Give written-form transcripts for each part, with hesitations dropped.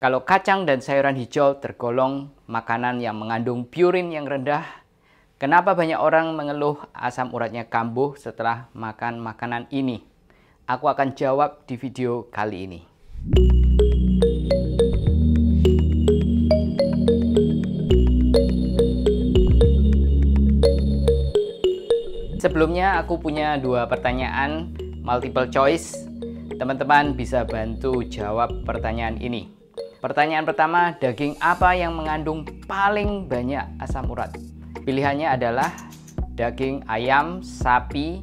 Kalau kacang dan sayuran hijau tergolong makanan yang mengandung purin yang rendah, kenapa banyak orang mengeluh asam uratnya kambuh setelah makan makanan ini? Aku akan jawab di video kali ini. Sebelumnya aku punya dua pertanyaan multiple choice. Teman-teman bisa bantu jawab pertanyaan ini. Pertanyaan pertama, daging apa yang mengandung paling banyak asam urat? Pilihannya adalah daging ayam, sapi,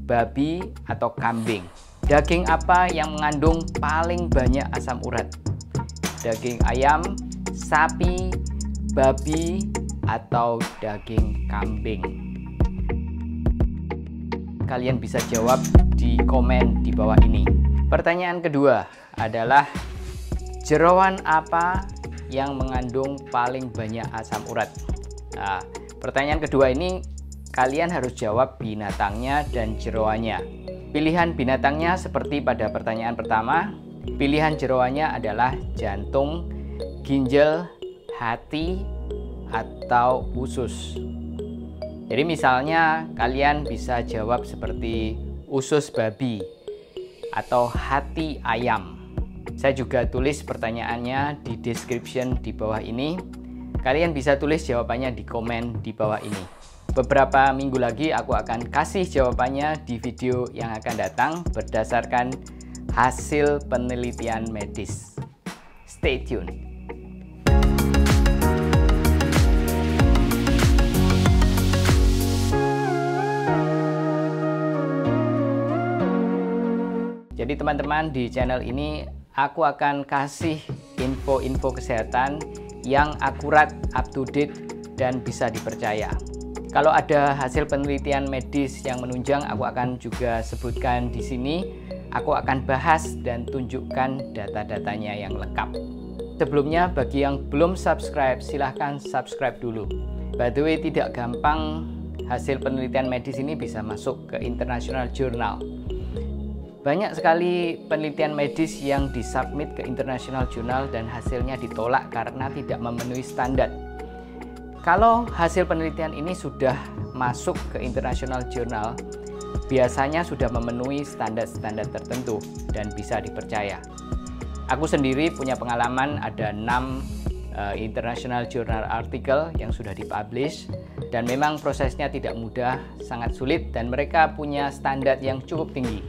babi, atau kambing. Daging apa yang mengandung paling banyak asam urat? Daging ayam, sapi, babi, atau daging kambing? Kalian bisa jawab di komen di bawah ini. Pertanyaan kedua adalah jeroan apa yang mengandung paling banyak asam urat? Nah, pertanyaan kedua ini kalian harus jawab binatangnya dan jeroannya. Pilihan binatangnya seperti pada pertanyaan pertama, pilihan jeroannya adalah jantung, ginjal, hati, atau usus. Jadi misalnya kalian bisa jawab seperti usus babi atau hati ayam. Saya juga tulis pertanyaannya di description di bawah ini. Kalian bisa tulis jawabannya di komen di bawah ini. Beberapa minggu lagi aku akan kasih jawabannya di video yang akan datang berdasarkan hasil penelitian medis. Stay tune. Jadi teman-teman, di channel ini aku akan kasih info-info kesehatan yang akurat, up to date, dan bisa dipercaya. Kalau ada hasil penelitian medis yang menunjang, aku akan juga sebutkan di sini. Aku akan bahas dan tunjukkan data-datanya yang lengkap. Sebelumnya, bagi yang belum subscribe, silahkan subscribe dulu. By the way, tidak gampang hasil penelitian medis ini bisa masuk ke international journal. Banyak sekali penelitian medis yang disubmit ke international journal dan hasilnya ditolak karena tidak memenuhi standar. Kalau hasil penelitian ini sudah masuk ke international journal, biasanya sudah memenuhi standar-standar tertentu dan bisa dipercaya. Aku sendiri punya pengalaman ada 6 international journal artikel yang sudah dipublish, dan memang prosesnya tidak mudah, sangat sulit, dan mereka punya standar yang cukup tinggi.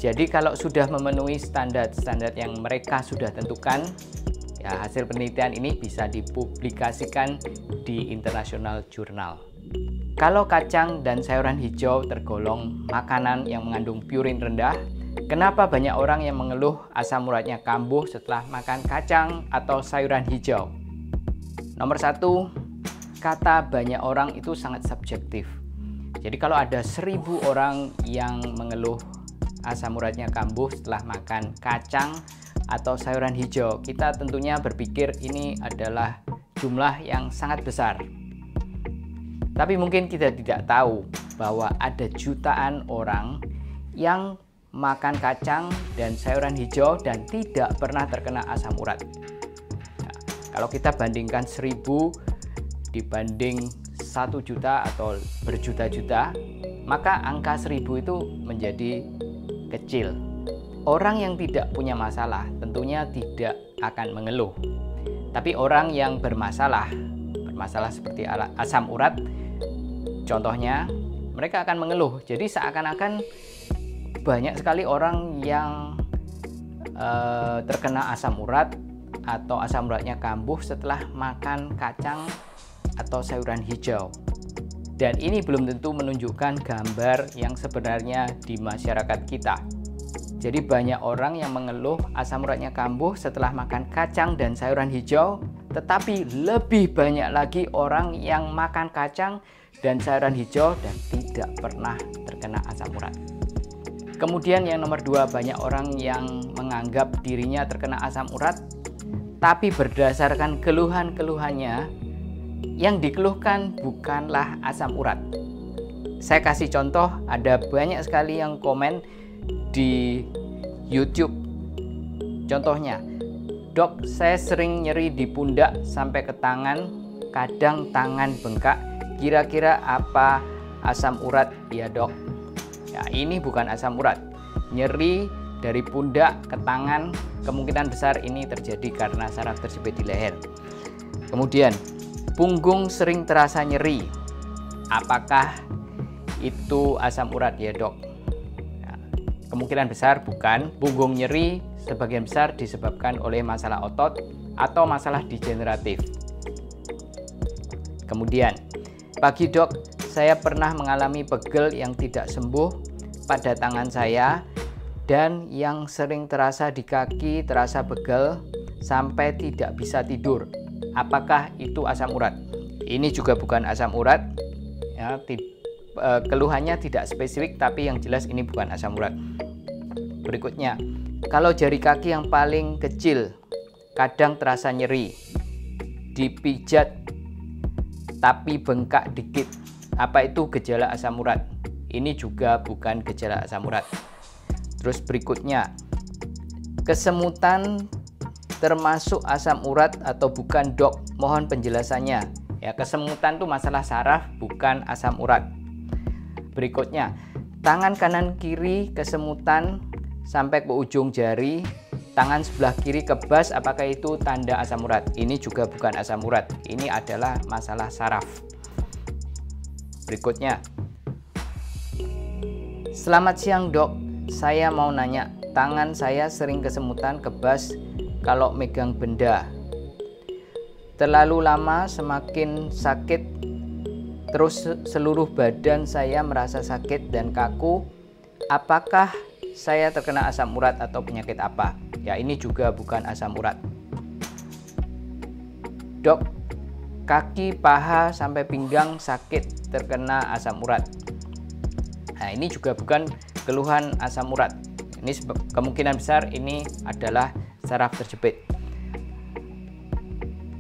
Jadi kalau sudah memenuhi standar-standar yang mereka sudah tentukan, ya hasil penelitian ini bisa dipublikasikan di international journal. Kalau kacang dan sayuran hijau tergolong makanan yang mengandung purin rendah, kenapa banyak orang yang mengeluh asam uratnya kambuh setelah makan kacang atau sayuran hijau? Nomor 1, kata banyak orang itu sangat subjektif. Jadi kalau ada 1000 orang yang mengeluh asam uratnya kambuh setelah makan kacang atau sayuran hijau, kita tentunya berpikir ini adalah jumlah yang sangat besar. Tapi mungkin kita tidak tahu bahwa ada jutaan orang yang makan kacang dan sayuran hijau dan tidak pernah terkena asam urat. Nah, kalau kita bandingkan 1000 dibanding 1 juta atau berjuta-juta, maka angka 1000 itu menjadi kecil. Orang yang tidak punya masalah tentunya tidak akan mengeluh. Tapi orang yang bermasalah seperti asam urat, contohnya, mereka akan mengeluh. Jadi seakan-akan banyak sekali orang yang terkena asam urat atau asam uratnya kambuh setelah makan kacang atau sayuran hijau. Dan ini belum tentu menunjukkan gambar yang sebenarnya di masyarakat kita. Jadi banyak orang yang mengeluh asam uratnya kambuh setelah makan kacang dan sayuran hijau, tetapi lebih banyak lagi orang yang makan kacang dan sayuran hijau dan tidak pernah terkena asam urat. Kemudian yang nomor 2, banyak orang yang menganggap dirinya terkena asam urat, tapi berdasarkan keluhan-keluhannya, yang dikeluhkan bukanlah asam urat. Saya kasih contoh, ada banyak sekali yang komen di YouTube. Contohnya, Dok, saya sering nyeri di pundak sampai ke tangan, kadang tangan bengkak. Kira-kira apa asam urat ya dok? Ya, ini bukan asam urat. Nyeri dari pundak ke tangan kemungkinan besar ini terjadi karena saraf terjepit di leher. Kemudian punggung sering terasa nyeri. Apakah itu asam urat ya dok? Ya, kemungkinan besar bukan. Punggung nyeri sebagian besar disebabkan oleh masalah otot atau masalah degeneratif. Kemudian, pagi dok, saya pernah mengalami pegel yang tidak sembuh pada tangan saya dan yang sering terasa di kaki, terasa pegel sampai tidak bisa tidur. Apakah itu asam urat? Ini juga bukan asam urat. Ya, keluhannya tidak spesifik, tapi yang jelas ini bukan asam urat. Berikutnya, kalau jari kaki yang paling kecil kadang terasa nyeri, dipijat tapi bengkak dikit. Apa itu gejala asam urat? Ini juga bukan gejala asam urat. Terus berikutnya, kesemutan termasuk asam urat atau bukan dok? Mohon penjelasannya. Ya, kesemutan itu masalah saraf, bukan asam urat. Berikutnya, tangan kanan kiri kesemutan sampai ke ujung jari, tangan sebelah kiri kebas, apakah itu tanda asam urat? Ini juga bukan asam urat, ini adalah masalah saraf. Berikutnya, selamat siang dok, saya mau nanya, tangan saya sering kesemutan kebas kalau megang benda. Terlalu lama semakin sakit, terus seluruh badan saya merasa sakit dan kaku. Apakah saya terkena asam urat atau penyakit apa? Ya, ini juga bukan asam urat. Dok, kaki, paha, sampai pinggang sakit terkena asam urat. Nah, ini juga bukan keluhan asam urat. Ini kemungkinan besar ini adalah saraf terjepit.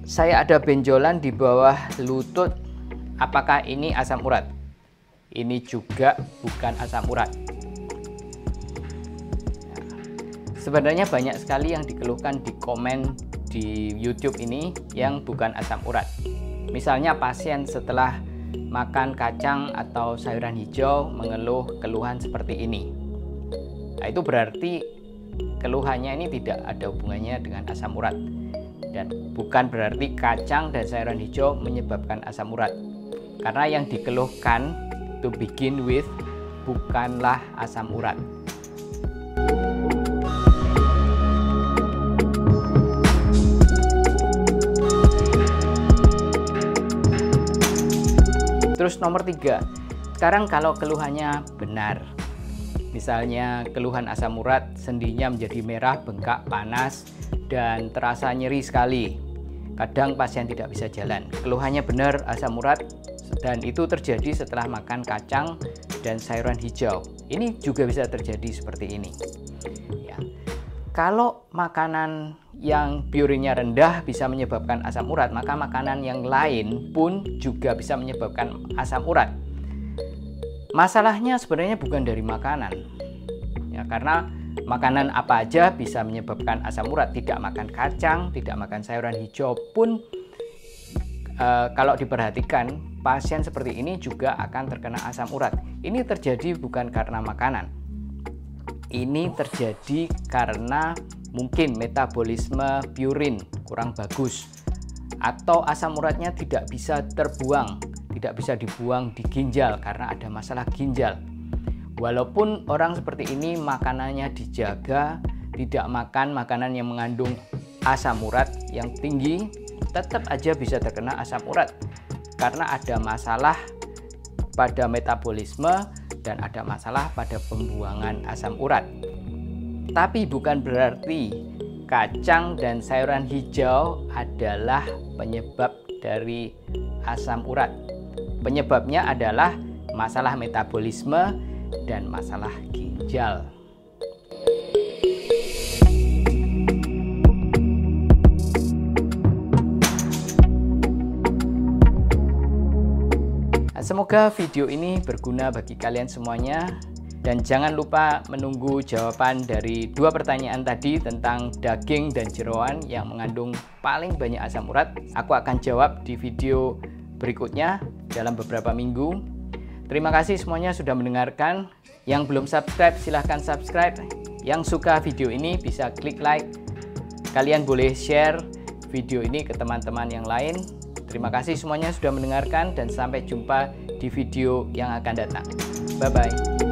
Saya ada benjolan di bawah lutut. Apakah ini asam urat? Ini juga bukan asam urat. Sebenarnya banyak sekali yang dikeluhkan di komen di YouTube ini yang bukan asam urat. Misalnya pasien setelah makan kacang atau sayuran hijau mengeluh keluhan seperti ini. Nah, itu berarti keluhannya ini tidak ada hubungannya dengan asam urat. Dan bukan berarti kacang dan sayuran hijau menyebabkan asam urat. Karena yang dikeluhkan to begin with bukanlah asam urat. Terus nomor 3, sekarang kalau keluhannya benar, misalnya keluhan asam urat, sendinya menjadi merah, bengkak, panas, dan terasa nyeri sekali. Kadang pasien tidak bisa jalan. Keluhannya benar asam urat, dan itu terjadi setelah makan kacang dan sayuran hijau. Ini juga bisa terjadi seperti ini. Ya. Kalau makanan yang purine-nya rendah bisa menyebabkan asam urat, maka makanan yang lain pun juga bisa menyebabkan asam urat. Masalahnya sebenarnya bukan dari makanan. Ya, karena makanan apa aja bisa menyebabkan asam urat. Tidak makan kacang, tidak makan sayuran hijau pun kalau diperhatikan, pasien seperti ini juga akan terkena asam urat. Ini terjadi bukan karena makanan. Ini terjadi karena mungkin metabolisme purin kurang bagus, atau asam uratnya tidak bisa terbuang, tidak bisa dibuang di ginjal karena ada masalah ginjal. Walaupun orang seperti ini makanannya dijaga, tidak makan makanan yang mengandung asam urat yang tinggi, tetap aja bisa terkena asam urat karena ada masalah pada metabolisme dan ada masalah pada pembuangan asam urat. Tapi bukan berarti kacang dan sayuran hijau adalah penyebab dari asam urat. Penyebabnya adalah masalah metabolisme dan masalah ginjal. Semoga video ini berguna bagi kalian semuanya. Dan jangan lupa menunggu jawaban dari 2 pertanyaan tadi tentang daging dan jeroan yang mengandung paling banyak asam urat. Aku akan jawab di video berikutnya dalam beberapa minggu. Terima kasih semuanya sudah mendengarkan. Yang belum subscribe silahkan subscribe. Yang suka video ini bisa klik like. Kalian boleh share video ini ke teman-teman yang lain. Terima kasih semuanya sudah mendengarkan dan sampai jumpa di video yang akan datang. Bye-bye.